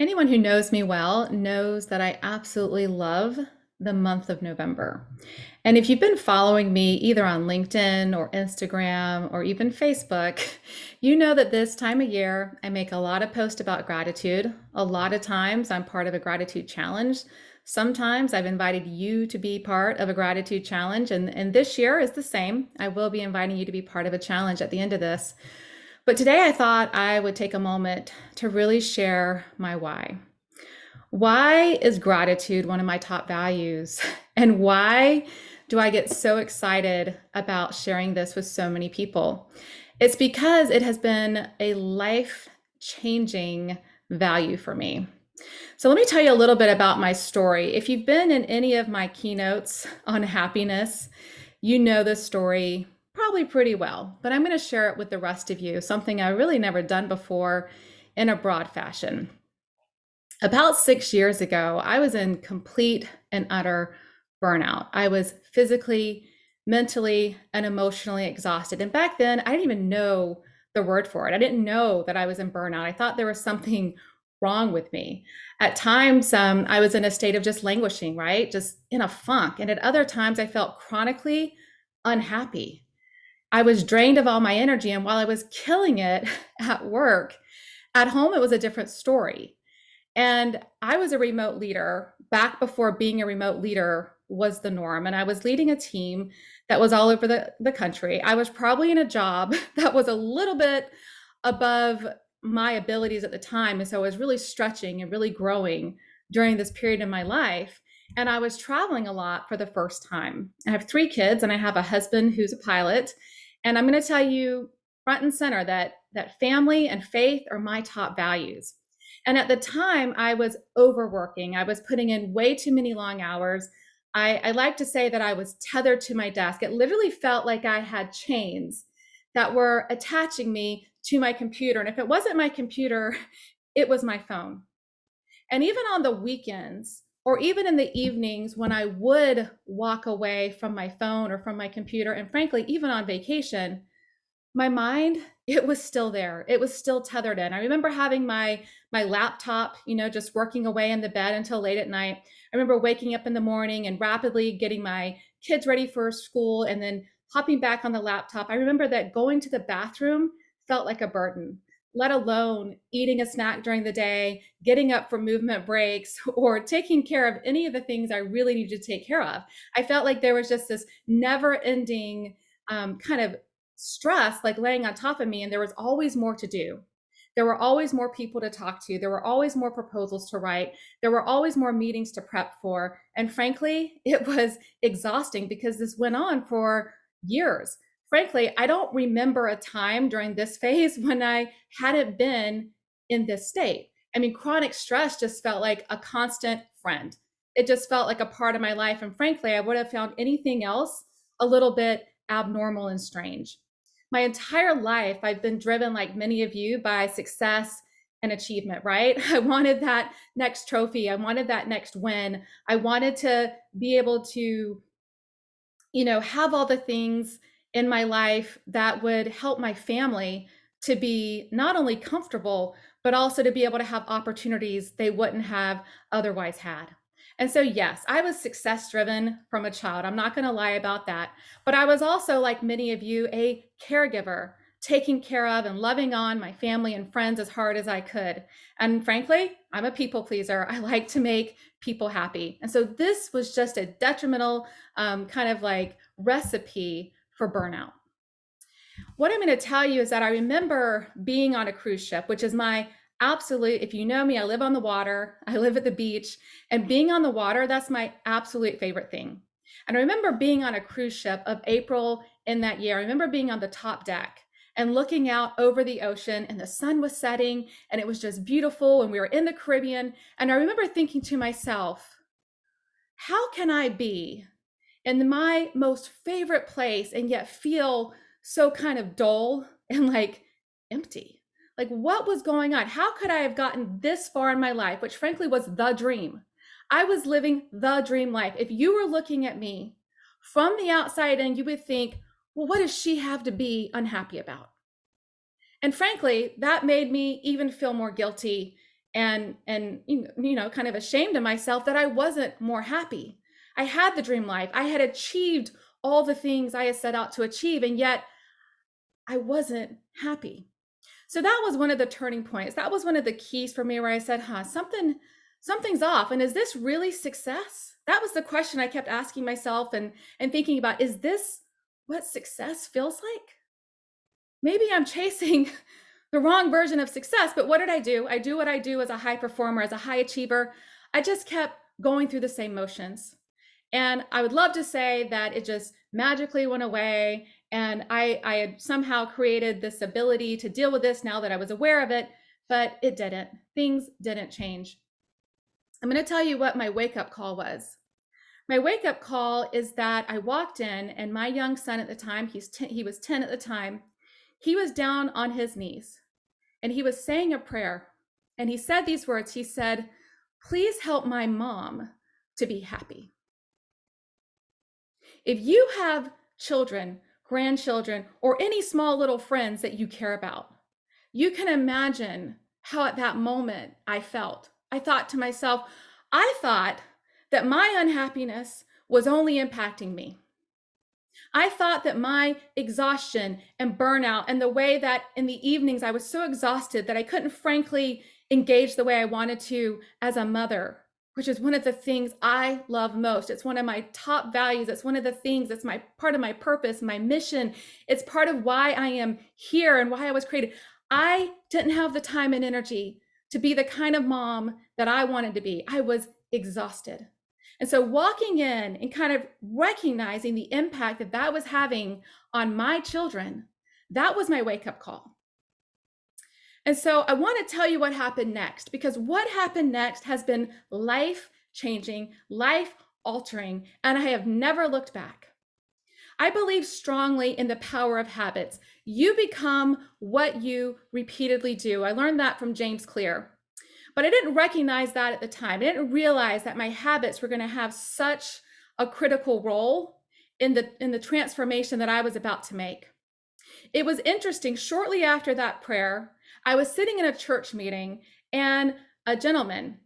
Anyone who knows me well knows that I absolutely love the month of November. And if you've been following me either on LinkedIn or Instagram or even Facebook, you know that this time of year I make a lot of posts about gratitude. A lot of times I'm part of a gratitude challenge. Sometimes I've invited you to be part of a gratitude challenge, and this year is the same. I will be inviting you to be part of a challenge at the end of this. But today I thought I would take a moment to really share my why. Why is gratitude one of my top values? And why do I get so excited about sharing this with so many people? It's because it has been a life changing value for me. So, let me tell you a little bit about my story. If you've been in any of my keynotes on happiness, you know this story probably pretty well, but I'm going to share it with the rest of you, something I really never done before in a broad fashion. About 6 years ago, I was in complete and utter burnout. I was physically, mentally, and emotionally exhausted. And back then, I didn't even know the word for it. I didn't know that I was in burnout. I thought there was something wrong with me. At times, I was in a state of just languishing, right? Just in a funk. And at other times, I felt chronically unhappy. I was drained of all my energy. And while I was killing it at work, at home, it was a different story. And I was a remote leader back before being a remote leader was the norm. And I was leading a team that was all over the country. I was probably in a job that was a little bit above my abilities at the time. And so I was really stretching and really growing during this period in my life. And I was traveling a lot for the first time. I have 3 kids and I have a husband who's a pilot. And I'm going to tell you front and center that family and faith are my top values. And at the time, I was overworking. I was putting in way too many long hours. I like to say that I was tethered to my desk. It literally felt like I had chains that were attaching me to my computer. And if it wasn't my computer, it was my phone. And even on the weekends, or even in the evenings when I would walk away from my phone or from my computer, and frankly, even on vacation, my mind, it was still there. It was still tethered in. I remember having my laptop, just working away in the bed until late at night. I remember waking up in the morning and rapidly getting my kids ready for school and then hopping back on the laptop. I remember that going to the bathroom felt like a burden, let alone eating a snack during the day, getting up for movement breaks, or taking care of any of the things I really needed to take care of. I felt like there was just this never ending kind of stress like laying on top of me, and there was always more to do. There were always more people to talk to. There were always more proposals to write. There were always more meetings to prep for. And frankly, it was exhausting because this went on for years. Frankly, I don't remember a time during this phase when I hadn't been in this state. I mean, chronic stress just felt like a constant friend. It just felt like a part of my life. And frankly, I would have found anything else a little bit abnormal and strange. My entire life, I've been driven, like many of you, by success and achievement, right? I wanted that next trophy. I wanted that next win. I wanted to be able to, have all the things in my life that would help my family to be not only comfortable, but also to be able to have opportunities they wouldn't have otherwise had. And so, yes, I was success driven from a child. I'm not going to lie about that. But I was also, like many of you, a caregiver, taking care of and loving on my family and friends as hard as I could. And frankly, I'm a people pleaser. I like to make people happy. And so, this was just a detrimental kind of like recipe for burnout. What I'm going to tell you is that I remember being on a cruise ship, which is my absolute, if you know me, I live on the water, I live at the beach, and being on the water, that's my absolute favorite thing. And I remember being on a cruise ship of April in that year. I remember being on the top deck and looking out over the ocean, and the sun was setting, and it was just beautiful. And we were in the Caribbean. And I remember thinking to myself, how can I be in my most favorite place and yet feel so kind of dull and like empty? Like, what was going on? How could I have gotten this far in my life, which frankly was the dream? I was living the dream life. If you were looking at me from the outside in, you would think, well, what does she have to be unhappy about? And frankly, that made me even feel more guilty and kind of ashamed of myself that I wasn't more happy. I had the dream life. I had achieved all the things I had set out to achieve, and yet I wasn't happy. So that was one of the turning points. That was one of the keys for me where I said, something's off. And is this really success? That was the question I kept asking myself and thinking about, is this what success feels like? Maybe I'm chasing the wrong version of success, but what did I do? I do what I do as a high performer, as a high achiever. I just kept going through the same motions. And I would love to say that it just magically went away and I had somehow created this ability to deal with this now that I was aware of it, but it didn't. Things didn't change. I'm going to tell you what my wake-up call was. My wake-up call is that I walked in and my young son at the time, he was 10 at the time, he was down on his knees and he was saying a prayer. And he said these words. He said, "Please help my mom to be happy." If you have children, grandchildren, or any small little friends that you care about, you can imagine how at that moment I felt. I thought to myself, I thought that my unhappiness was only impacting me. I thought that my exhaustion and burnout and the way that in the evenings I was so exhausted that I couldn't frankly engage the way I wanted to as a mother, which is one of the things I love most. It's one of my top values. It's one of the things that's part of my purpose, my mission. It's part of why I am here and why I was created. I didn't have the time and energy to be the kind of mom that I wanted to be. I was exhausted. And so walking in and kind of recognizing the impact that that was having on my children, that was my wake-up call. And so I want to tell you what happened next, because what happened next has been life-changing, life-altering, and I have never looked back. I believe strongly in the power of habits. You become what you repeatedly do. I learned that from James Clear. But I didn't recognize that at the time. I didn't realize that my habits were going to have such a critical role in the transformation that I was about to make. It was interesting. Shortly after that prayer, I was sitting in a church meeting and a gentleman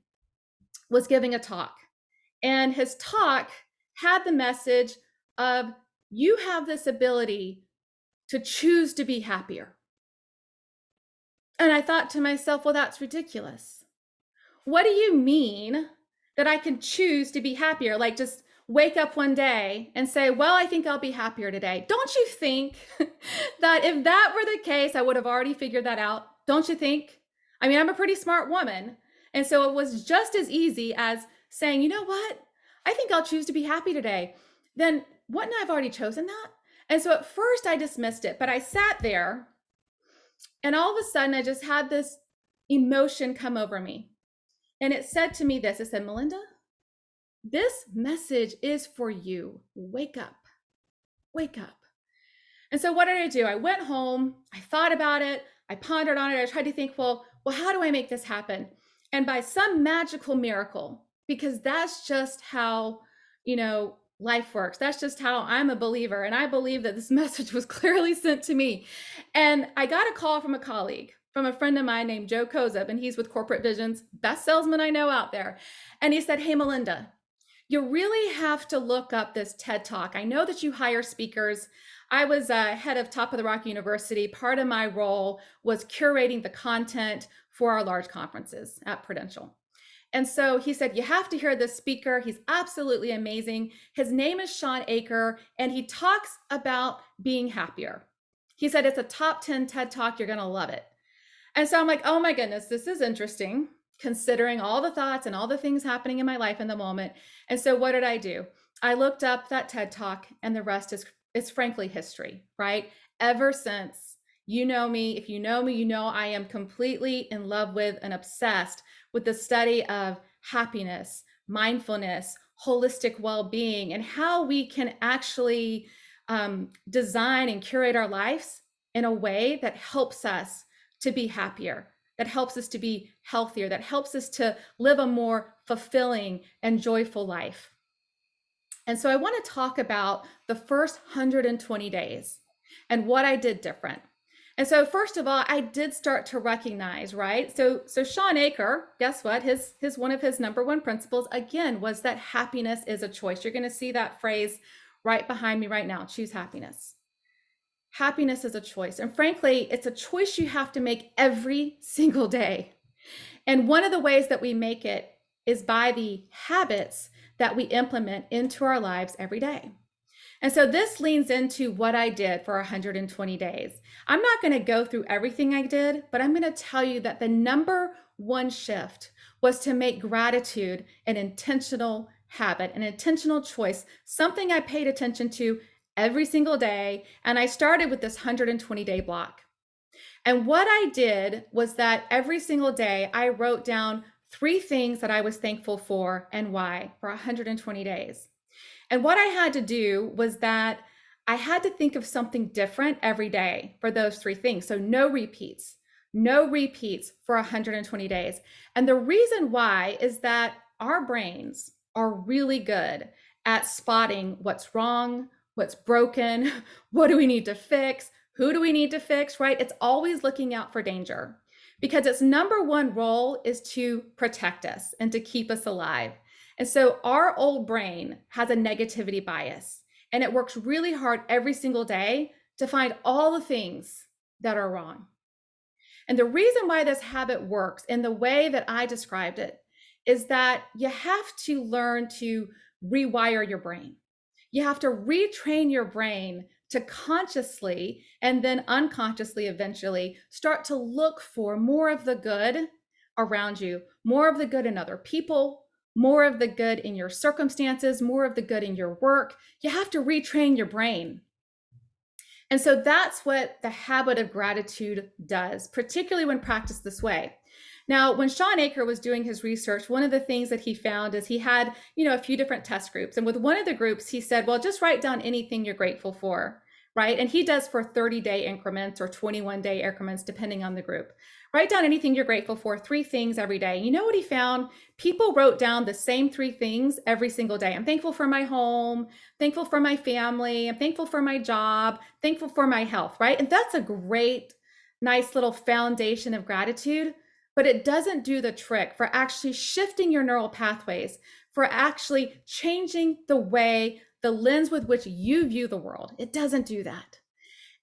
was giving a talk. And his talk had the message of, you have this ability to choose to be happier. And I thought to myself, well, that's ridiculous. What do you mean that I can choose to be happier? Like just wake up one day and say, well, I think I'll be happier today. Don't you think that if that were the case, I would have already figured that out? Don't you think? I mean, I'm a pretty smart woman. And so it was just as easy as saying, you know what? I think I'll choose to be happy today. Then wouldn't I have already chosen that? And so at first I dismissed it, but I sat there and all of a sudden I just had this emotion come over me. And it said to me this, it said, Melinda, this message is for you. Wake up, wake up. And so what did I do? I went home, I thought about it, I pondered on it. I tried to think, well, how do I make this happen? And by some magical miracle, because that's just how, life works. That's just how I'm a believer. And I believe that this message was clearly sent to me. And I got a call from a colleague, from a friend of mine named Joe Kozub, and he's with Corporate Visions, best salesman I know out there. And he said, hey, Melinda, you really have to look up this TED Talk. I know that you hire speakers. I was head of Top of the Rock University. Part of my role was curating the content for our large conferences at Prudential. And so he said, you have to hear this speaker. He's absolutely amazing. His name is Sean Aker, and he talks about being happier. He said, it's a top 10 TED Talk. You're going to love it. And so I'm like, oh my goodness, this is interesting, considering all the thoughts and all the things happening in my life in the moment. And so what did I do? I looked up that TED Talk, and the rest is frankly history, right? Ever since, you know me, if you know me, you know I am completely in love with and obsessed with the study of happiness, mindfulness, holistic well-being, and how we can actually design and curate our lives in a way that helps us to be happier, that helps us to be healthier, that helps us to live a more fulfilling and joyful life. And so I want to talk about the first 120 days and what I did different. And so first of all, I did start to recognize, right? So Sean Aker, guess what? His one of his number one principles again was that happiness is a choice. You're going to see that phrase right behind me right now. Choose happiness. Happiness is a choice. And frankly, it's a choice you have to make every single day. And one of the ways that we make it is by the habits that we implement into our lives every day. And so this leans into what I did for 120 days. I'm not going to go through everything I did, but I'm going to tell you that the number one shift was to make gratitude an intentional habit, an intentional choice, something I paid attention to every single day. And I started with this 120-day block. And what I did was that every single day I wrote down 3 things that I was thankful for and why for 120 days. And what I had to do was that I had to think of something different every day for those 3 things. So no repeats for 120 days. And the reason why is that our brains are really good at spotting what's wrong, what's broken, what do we need to fix, who do we need to fix, right? It's always looking out for danger because its number one role is to protect us and to keep us alive. And so our old brain has a negativity bias, and it works really hard every single day to find all the things that are wrong. And the reason why this habit works in the way that I described it is that you have to learn to rewire your brain. You have to retrain your brain to consciously and then unconsciously eventually start to look for more of the good around you, more of the good in other people, more of the good in your circumstances, more of the good in your work. You have to retrain your brain. And so that's what the habit of gratitude does, particularly when practiced this way. Now, when Sean Aker was doing his research, one of the things that he found is he had, a few different test groups. And with one of the groups, he said, well, just write down anything you're grateful for, right? And he does for 30-day increments or 21-day increments, depending on the group. Write down anything you're grateful for, 3 things every day. You know what he found? People wrote down the same 3 things every single day. I'm thankful for my home, thankful for my family, I'm thankful for my job, thankful for my health, right? And that's a great, nice little foundation of gratitude, but it doesn't do the trick for actually shifting your neural pathways, for actually changing the way, the lens with which you view the world. It doesn't do that.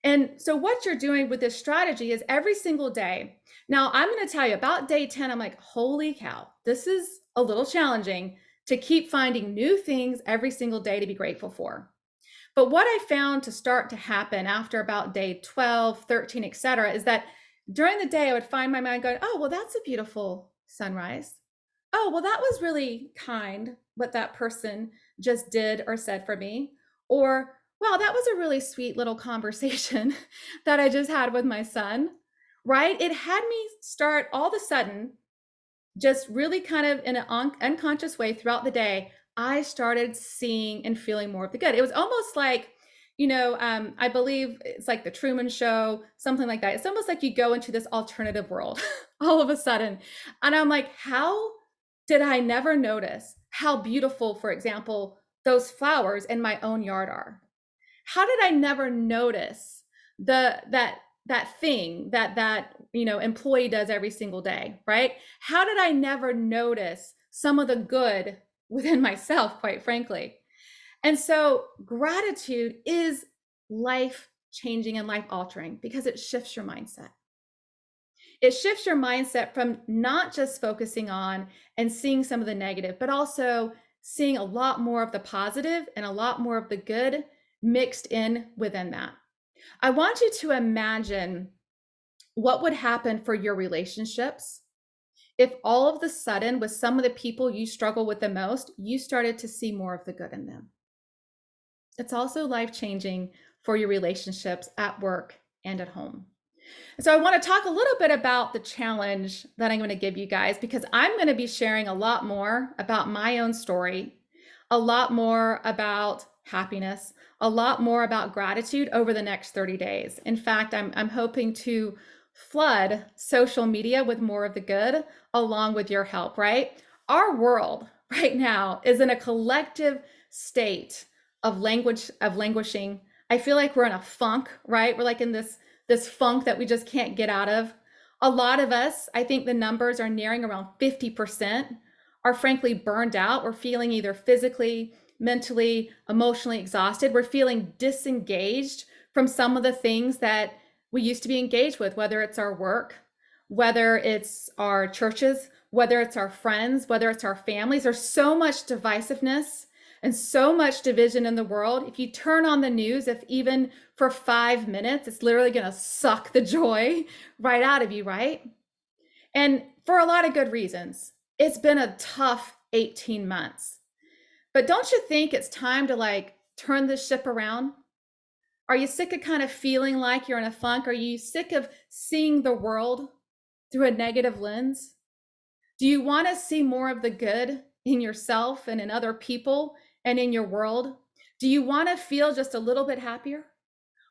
And so what you're doing with this strategy is every single day. Now, I'm going to tell you about day 10, I'm like, holy cow, this is a little challenging to keep finding new things every single day to be grateful for. But what I found to start to happen after about day 12, 13, et cetera, is that during the day, I would find my mind going, oh, well, that's a beautiful sunrise. Oh, well, that was really kind what that person just did or said for me. Or, wow, that was a really sweet little conversation that I just had with my son, right? It had me start all of a sudden, just really kind of in an unconscious way throughout the day, I started seeing and feeling more of the good. It was almost like, I believe it's like the Truman Show, something like that. It's almost like you go into this alternative world all of a sudden. And I'm like, how did I never notice how beautiful, for example, those flowers in my own yard are? How did I never notice that thing that employee does every single day, right? How did I never notice some of the good within myself, quite frankly? And so gratitude is life changing and life altering because it shifts your mindset. It shifts your mindset from not just focusing on and seeing some of the negative, but also seeing a lot more of the positive and a lot more of the good mixed in within that. I want you to imagine what would happen for your relationships if all of the sudden, with some of the people you struggle with the most, you started to see more of the good in them. It's also life-changing for your relationships at work and at home. So I want to talk a little bit about the challenge that I'm going to give you guys, because I'm going to be sharing a lot more about my own story, a lot more about happiness, a lot more about gratitude over the next 30 days. In fact, I'm hoping to flood social media with more of the good along with your help, right? Our world right now is in a collective state of languishing. I feel like we're in a funk, right? We're like in this this funk that we just can't get out of. A lot of us, I think the numbers are nearing around 50%, are frankly burned out. We're feeling either physically, mentally, emotionally exhausted. We're feeling disengaged from some of the things that we used to be engaged with, whether it's our work, whether it's our churches, whether it's our friends, whether it's our families. There's so much divisiveness and so much division in the world. If you turn on the news, if even for 5 minutes, it's literally going to suck the joy right out of you, right? And for a lot of good reasons. It's been a tough 18 months. But don't you think it's time to like turn this ship around? Are you sick of kind of feeling like you're in a funk? Are you sick of seeing the world through a negative lens? Do you want to see more of the good in yourself and in other people and in your world? Do you want to feel just a little bit happier?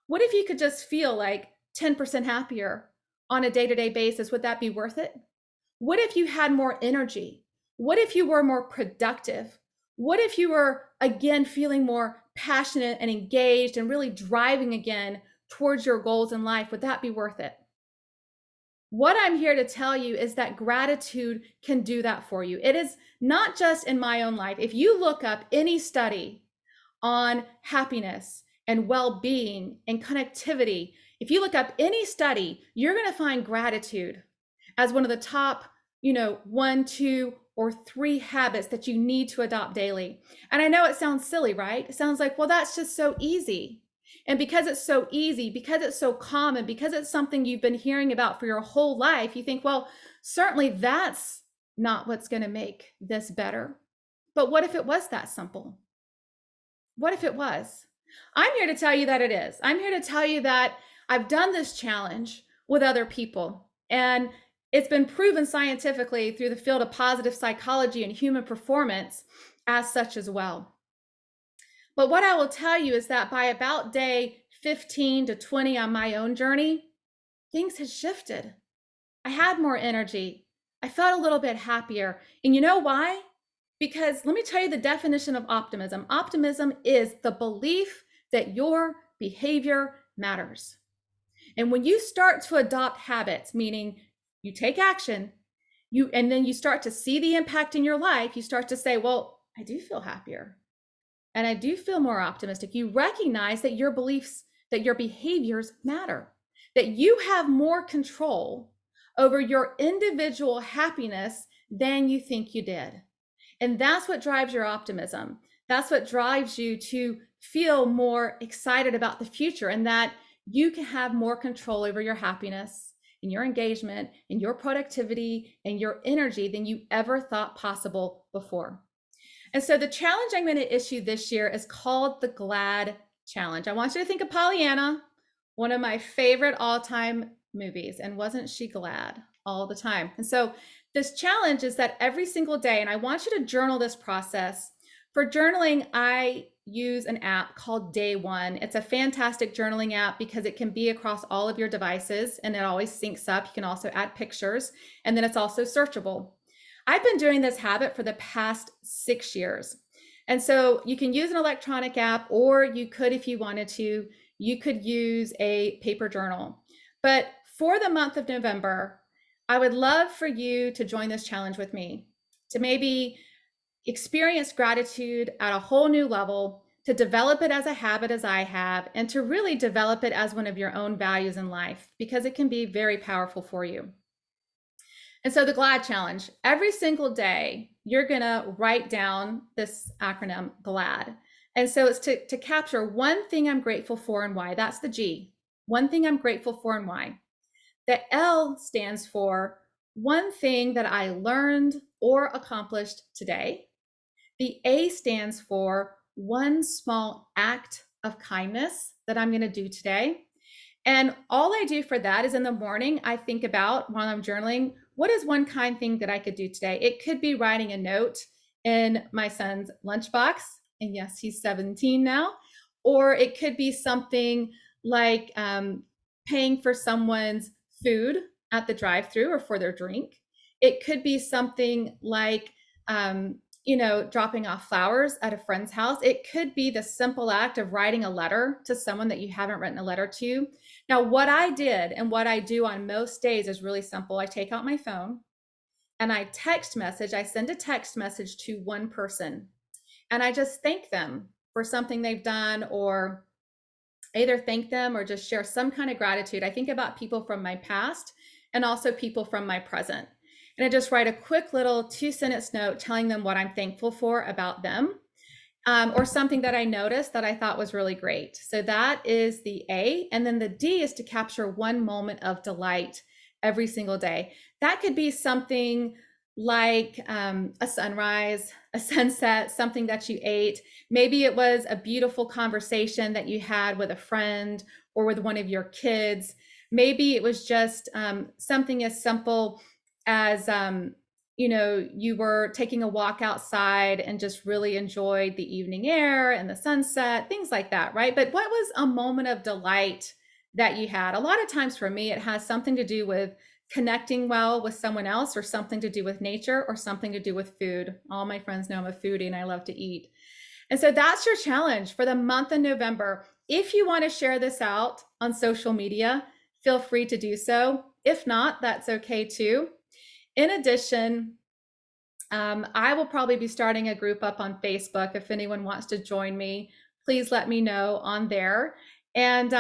What if you could just feel like 10% happier on a day-to-day basis? Would that be worth it? What if you had more energy? What if you were more productive? What if you were again feeling more passionate and engaged and really driving again towards your goals in life? Would that be worth it? What I'm here to tell you is that gratitude can do that for you. It is not just in my own life. If you look up any study on happiness and well-being and connectivity, if you look up any study, you're going to find gratitude as one of the top, 1, 2, or 3 habits that you need to adopt daily. And I know it sounds silly, right? It sounds like, well, that's just so easy. And because it's so easy, because it's so common, because it's something you've been hearing about for your whole life, you think, well, certainly that's not what's going to make this better. But what if it was that simple? What if it was? I'm here to tell you that it is. I'm here to tell you that I've done this challenge with other people, and it's been proven scientifically through the field of positive psychology and human performance as such as well. But what I will tell you is that by about day 15 to 20 on my own journey, things had shifted. I had more energy. I felt a little bit happier. And you know why? Because let me tell you the definition of optimism. Optimism is the belief that your behavior matters. And when you start to adopt habits, meaning you take action, and then you start to see the impact in your life, you start to say, well, I do feel happier. And I do feel more optimistic. You recognize that your beliefs, that your behaviors matter, that you have more control over your individual happiness than you think you did. And that's what drives your optimism. That's what drives you to feel more excited about the future, and that you can have more control over your happiness and your engagement and your productivity and your energy than you ever thought possible before. And so the challenge I'm going to issue this year is called the GLAD Challenge. I want you to think of Pollyanna, one of my favorite all-time movies, and wasn't she glad all the time? And so this challenge is that every single day, and I want you to journal this process. For journaling, I use an app called Day One. It's a fantastic journaling app because it can be across all of your devices and it always syncs up. You can also add pictures, and then it's also searchable. I've been doing this habit for the past 6 years. And so you can use an electronic app, or you could, if you wanted to, you could use a paper journal. But for the month of November, I would love for you to join this challenge with me, to maybe experience gratitude at a whole new level, to develop it as a habit as I have, and to really develop it as one of your own values in life, because it can be very powerful for you. And so the GLAD challenge, every single day, you're going to write down this acronym GLAD. And so it's to capture one thing I'm grateful for and why. That's the G. One thing I'm grateful for and why. The L stands for one thing that I learned or accomplished today. The A stands for one small act of kindness that I'm going to do today. And all I do for that is in the morning, I think about, while I'm journaling, what is one kind thing that I could do today? It could be writing a note in my son's lunchbox. And yes, he's 17 now. Or it could be something like paying for someone's food at the drive-through or for their drink. It could be something like, dropping off flowers at a friend's house. It could be the simple act of writing a letter to someone that you haven't written a letter to. Now, what I did and what I do on most days is really simple. I take out my phone and I send a text message to one person, and I just thank them for something they've done, or either thank them or just share some kind of gratitude. I think about people from my past and also people from my present. And I just write a quick little 2 sentence note telling them what I'm thankful for about them, or something that I noticed that I thought was really great. So that is the A. And then the D is to capture one moment of delight every single day. That could be something like a sunrise, a sunset, something that you ate. Maybe it was a beautiful conversation that you had with a friend or with one of your kids. Maybe it was just something as simple as you were taking a walk outside and just really enjoyed the evening air and the sunset, things like that, right? But what was a moment of delight that you had? A lot of times for me, it has something to do with connecting well with someone else, or something to do with nature, or something to do with food. All my friends know I'm a foodie and I love to eat. And so that's your challenge for the month of November. If you want to share this out on social media, feel free to do so. If not, that's okay too. In addition, I will probably be starting a group up on Facebook. If anyone wants to join me, please let me know on there. And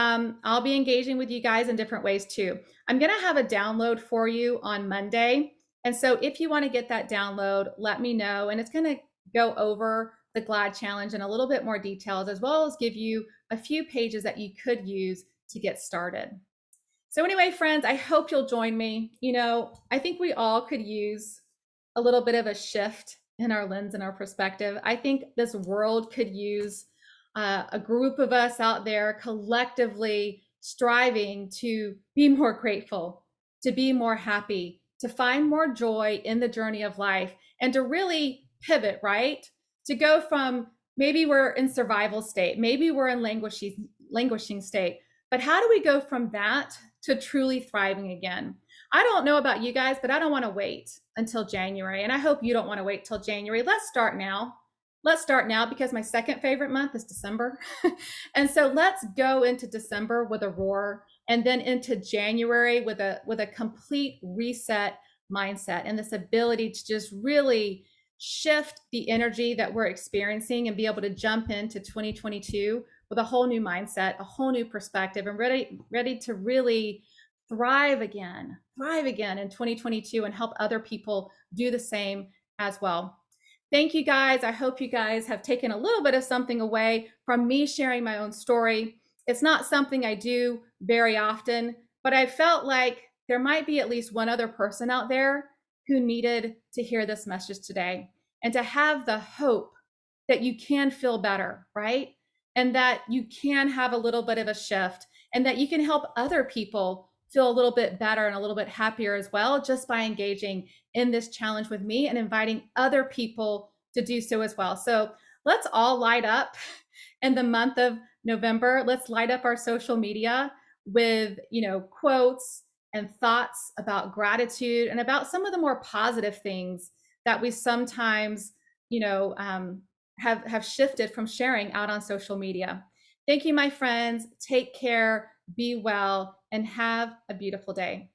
I'll be engaging with you guys in different ways too. I'm going to have a download for you on Monday. And so if you want to get that download, let me know. And it's going to go over the GLAD challenge in a little bit more details, as well as give you a few pages that you could use to get started. So anyway, friends, I hope you'll join me. I think we all could use a little bit of a shift in our lens and our perspective. I think this world could use a group of us out there collectively striving to be more grateful, to be more happy, to find more joy in the journey of life, and to really pivot, right? To go from, maybe we're in survival state, maybe we're in languishing state, but how do we go from that to truly thriving again? I don't know about you guys, but I don't want to wait until January. And I hope you don't want to wait till January. Let's start now. Let's start now, because my second favorite month is December. And so let's go into December with a roar, and then into January with a complete reset mindset, and this ability to just really shift the energy that we're experiencing and be able to jump into 2022 with a whole new mindset, a whole new perspective, and ready to really thrive again in 2022 and help other people do the same as well. Thank you guys. I hope you guys have taken a little bit of something away from me sharing my own story. It's not something I do very often, but I felt like there might be at least one other person out there who needed to hear this message today, and to have the hope that you can feel better, right? And that you can have a little bit of a shift, and that you can help other people feel a little bit better and a little bit happier as well, just by engaging in this challenge with me and inviting other people to do so as well. So let's all light up in the month of November. Let's light up our social media with, quotes and thoughts about gratitude, and about some of the more positive things that we sometimes, have shifted from sharing out on social media. Thank you, my friends. Take care, be well, and have a beautiful day.